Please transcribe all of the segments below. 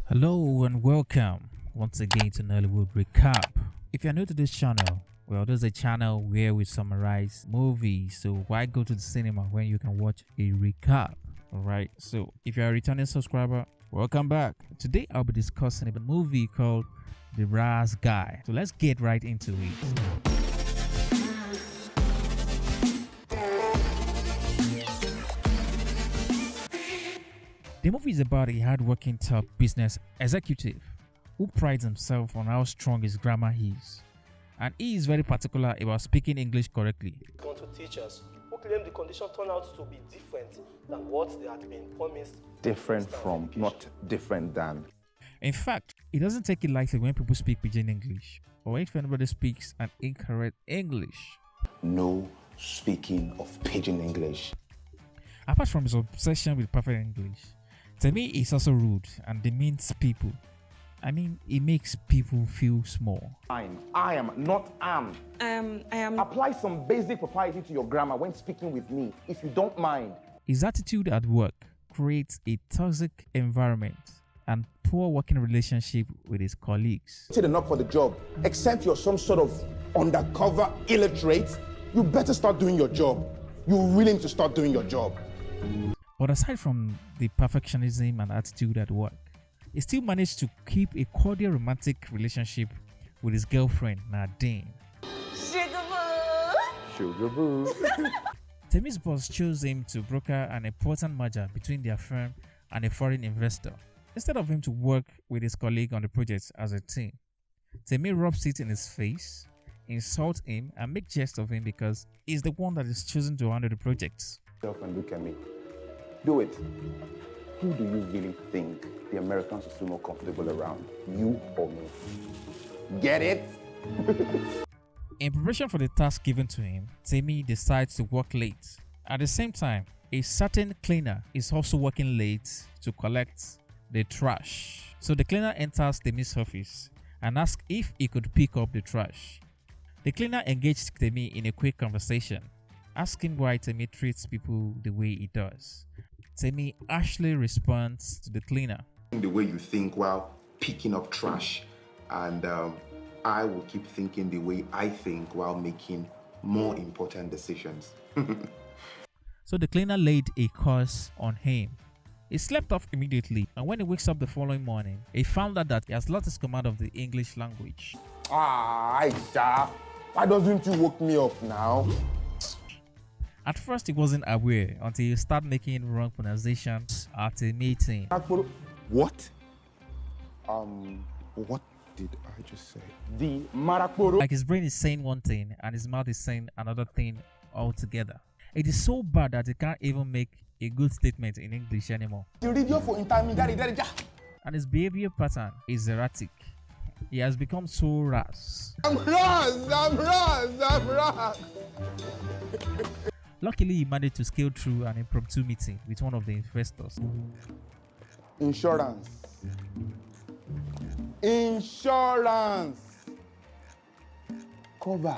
Hello and welcome once again to Nollywood Recap. If you're new to this channel, well, this is a channel where we summarize movies. So why go to the cinema when you can watch a recap? Alright, so if you're a returning subscriber, welcome back. Today I'll be discussing a movie called The Razz Guy. So let's get right into it. The movie is about a hard-working top business executive who prides himself on how strong his grammar is, and he is very particular about speaking English correctly. Going to teachers who claim the condition turned out to be different than what they had been promised. Different from, not different than. In fact, it doesn't take it lightly when people speak pidgin English, or if anybody speaks an incorrect English. No speaking of pidgin English. Apart from his obsession with perfect English, to me, it's also rude and demeans people. I mean, it makes people feel small. I am, not am. I am. Apply some basic propriety to your grammar when speaking with me, if you don't mind. His attitude at work creates a toxic environment and poor working relationship with his colleagues. Good enough for the job, except you're some sort of undercover illiterate. You better start doing your job. You really need to start doing your job. But aside from the perfectionism and attitude at work, he still managed to keep a cordial romantic relationship with his girlfriend, Nadine. Sugar Sugar Temi's boss chose him to broker an important merger between their firm and a foreign investor, instead of him to work with his colleague on the project as a team. Temi rubs it in his face, insults him, and make jest of him because he's the one that is chosen to handle the project. Girlfriend, look at me. Do it. Who do you really think the Americans will feel more comfortable around? You or me? Get it? In preparation for the task given to him, Temi decides to work late. At the same time, a certain cleaner is also working late to collect the trash. So the cleaner enters Temi's office and asks if he could pick up the trash. The cleaner engaged Temi in a quick conversation, asking why Temi treats people the way he does. Temi harshly responds to the cleaner. The way you think while picking up trash, and I will keep thinking the way I think while making more important decisions. So the cleaner laid a curse on him. He slept off immediately, and when he wakes up the following morning, he found out that he has lost his command of the English language. Aisha, why doesn't you wake me up now? At first, he wasn't aware until he started making wrong pronunciations at a meeting. What? What did I just say? The Marakporo. Like his brain is saying one thing and his mouth is saying another thing altogether. It is so bad that he can't even make a good statement in English anymore. The radio for intermediary. And his behavior pattern is erratic. He has become so razz. I'm razz. Luckily, he managed to scale through an impromptu meeting with one of the investors. Insurance. Cover.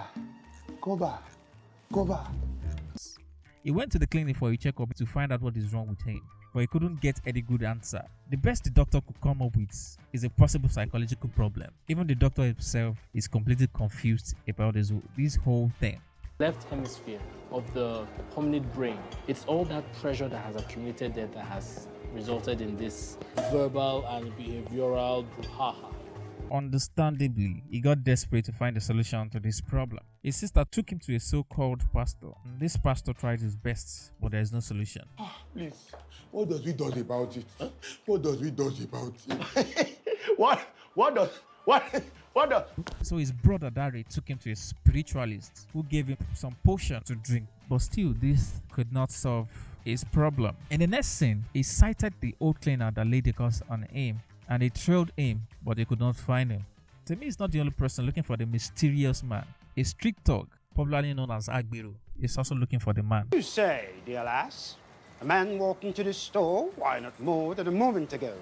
He went to the clinic for a checkup to find out what is wrong with him, but he couldn't get any good answer. The best the doctor could come up with is a possible psychological problem. Even the doctor himself is completely confused about this whole thing. Left hemisphere of the hominid brain. It's all that pressure that has accumulated there that has resulted in this verbal and behavioral brouhaha. Understandably, he got desperate to find a solution to this problem. His sister took him to a so-called pastor. This pastor tried his best, but there is no solution. Please, what does we do about it? Huh? What does we do about it? What does? So his brother Dari took him to a spiritualist who gave him some potion to drink, but still this could not solve his problem. In the next scene, he sighted the old cleaner that laid the curse on him, and they trailed him, but they could not find him. Temi is not the only person looking for the mysterious man. A street dog, popularly known as Agbiru, is also looking for the man. You say, dear lass, a man walked into the store, why not more than a moment ago?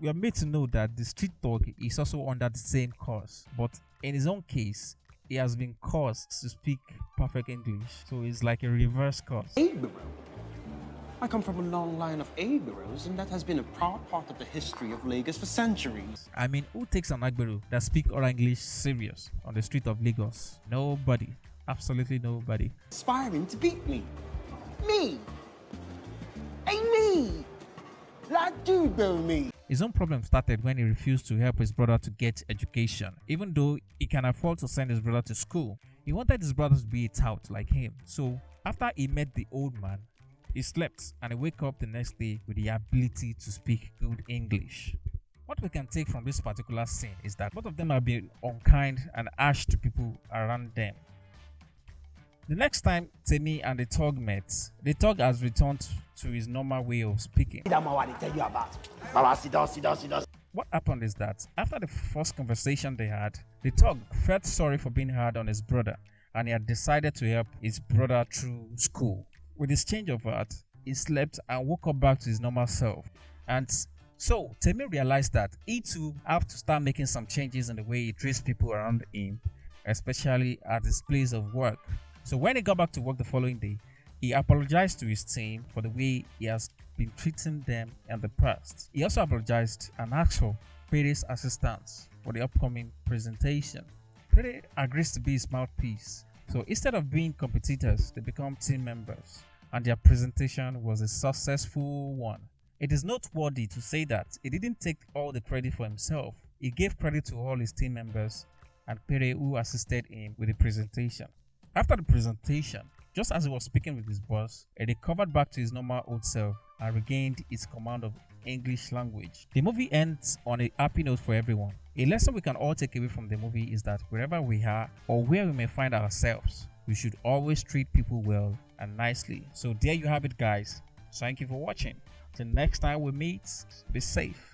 We are made to know that the street dog is also under the same curse, but in his own case, he has been cursed to speak perfect English, so it's like a reverse curse. I come from a long line of Agberos, and that has been a proud part of the history of Lagos for centuries. I mean, who takes an Agbero that speak oral English serious on the street of Lagos? Nobody. Absolutely nobody. Aspiring to beat me. Me! Hey, me! Like dude, me! His own problem started when he refused to help his brother to get education. Even though he can afford to send his brother to school, he wanted his brother to be a tout like him. So, after he met the old man, he slept and he woke up the next day with the ability to speak good English. What we can take from this particular scene is that both of them have been unkind and harsh to people around them. The next time Temi and the Thug met, the Thug has returned to his normal way of speaking. What happened is that after the first conversation they had, the Thug felt sorry for being hard on his brother and he had decided to help his brother through school. With his change of heart, he slept and woke up back to his normal self. And so Temi realized that he too have to start making some changes in the way he treats people around him, especially at his place of work. So when he got back to work the following day, he apologized to his team for the way he has been treating them in the past. He also apologized and asked for Pere's assistance for the upcoming presentation. Pere agrees to be his mouthpiece. So instead of being competitors, they become team members, and their presentation was a successful one. It is noteworthy to say that he didn't take all the credit for himself. He gave credit to all his team members and Pere who assisted him with the presentation. After the presentation, just as he was speaking with his boss, he recovered back to his normal old self and regained his command of English language. The movie ends on a happy note for everyone. A lesson we can all take away from the movie is that wherever we are or where we may find ourselves, we should always treat people well and nicely. So there you have it, guys. Thank you for watching. Till next time we meet, be safe.